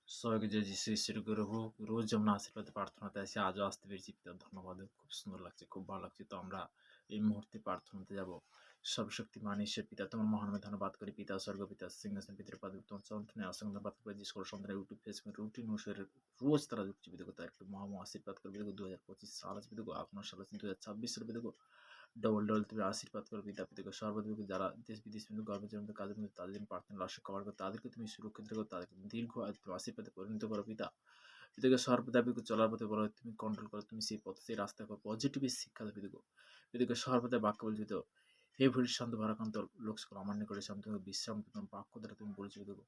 সবাইকে জয় যিশু ঈশ্বর করে হোক। রোজ যেমন আশীর্বাদ প্রার্থনাতে আসি, আজও আসতে পেরেছি। পিতার ধন্যবাদ। খুব সুন্দর লাগছে, খুব ভালো লাগছে। তো আমরা এই মুহূর্তে প্রার্থনাতে যাব। সর্বশক্তিমান ঈশ্বর পিতা, তোমার মহানামে ধন্যবাদ করি। পিতা স্বর্গ পিতা সিংহাসন পিতার পাদে তোমার চন্দ্রনে অসংখ্য ধন্যবাদ করি। যে সকল সন্তানের ইউটিউব ফেসবুক রুটিন অনুসারে রোজ তারা জীবিত করতে একটু মহামা আশীর্বাদ করবে। দেখো 2025 সাল আছে, দেখো আপনার সাল আছে 2026 সালে, দেখো ডবল ডবল তুমি আশীর্বাদ করো পিতা। পিতাকে সর্বদিকে যারা দেশ বিদেশ কিন্তু গর্ভের মধ্যে কাজের মধ্যে তাদের জন্য প্রার্থনা লাশ কভার করো, তাদেরকে তুমি সুরক্ষিত করো, তাদেরকে দীর্ঘ আশীর্বাদে পরিণত করো পিতা। পিতাকে সর্বদা পিতাকে চলার পথে বলো, তুমি কন্ট্রোল করো, তুমি সেই পথ সেই রাস্তা করো, পজিটিভ শিক্ষা দেবে পিতাকে। পিতাকে সর্বদা বাক্য বলছি তো, হে ভুল শান্ত ভারাকান্ত লোক সকল অমান্য করে শান্ত বিশ্রাম তোমার বাক্য দ্বারা তুমি বলছি পিতাকে।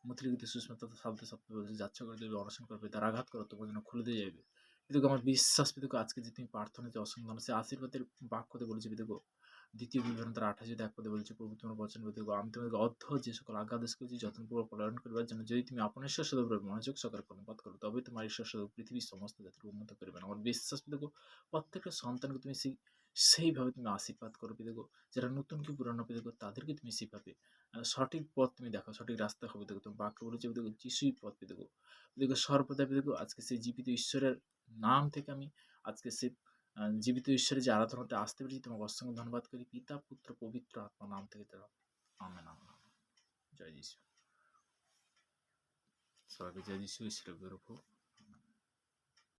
মূর্তিলিখিত সুস্মিতা শব্দ শব্দ বলছে যাচ্ছ করে দেবে, অনশন করবে, তার আঘাত করো, তোমার জন্য খুলে দিয়ে যাবে পিতাকে। আমার বিশ্বাস পিতাকে আজকে যে তুমি প্রার্থনাতে অসংখ্য সে আশীর্বাদের বাক্যতে বলেছি পিতাকে। দ্বিতীয় বিবরণ তার 28 এক পদে বলছে, প্রভু তোমার বচন পিতাকে, আমি তোমাকে অর্ধ যে সকল আজ্ঞাদেশ করেছি যত্নপূর্বক পালন করবার জন্য, যদি তুমি আপনার ঈশ্বর সদা মনোযোগ সহকারে কর্ণপাত করো, তবে তোমার ঈশ্বর সদা পৃথিবীর সমস্ত জাতির উন্নত করবেন। আমার বিশ্বাস পিতাকে প্রত্যেকটা সন্তানকে তুমি সেইভাবে তুমি আশীর্বাদ করো পিতাকে। যারা নতুন কি পুরানো পিতাকে, তাদেরকে তুমি সেইভাবে সঠিক পথ তুমি দেখো, সঠিক রাস্তা হবে দেখো। তুমি বাক্য বলেছে পিতাকে, যিশুই পথ পিতাকে। পিতাকে সর্বদা পিতাকে আজকে সেই জীবিত ঈশ্বরের নাম থেকে আমি আজকে সেই জীবিত ঈশ্বরের যে আরাধনাতে আসতে পেরেছি, তোমাকে অসংখ্য ধন্যবাদ করি পিতা পুত্র পবিত্র আত্মা নাম থেকে। তারা আমেন আমেন আমেন। জয় যিশু। সবাইকে জয় যিশু ঈশ্বরের গৌরব হোক।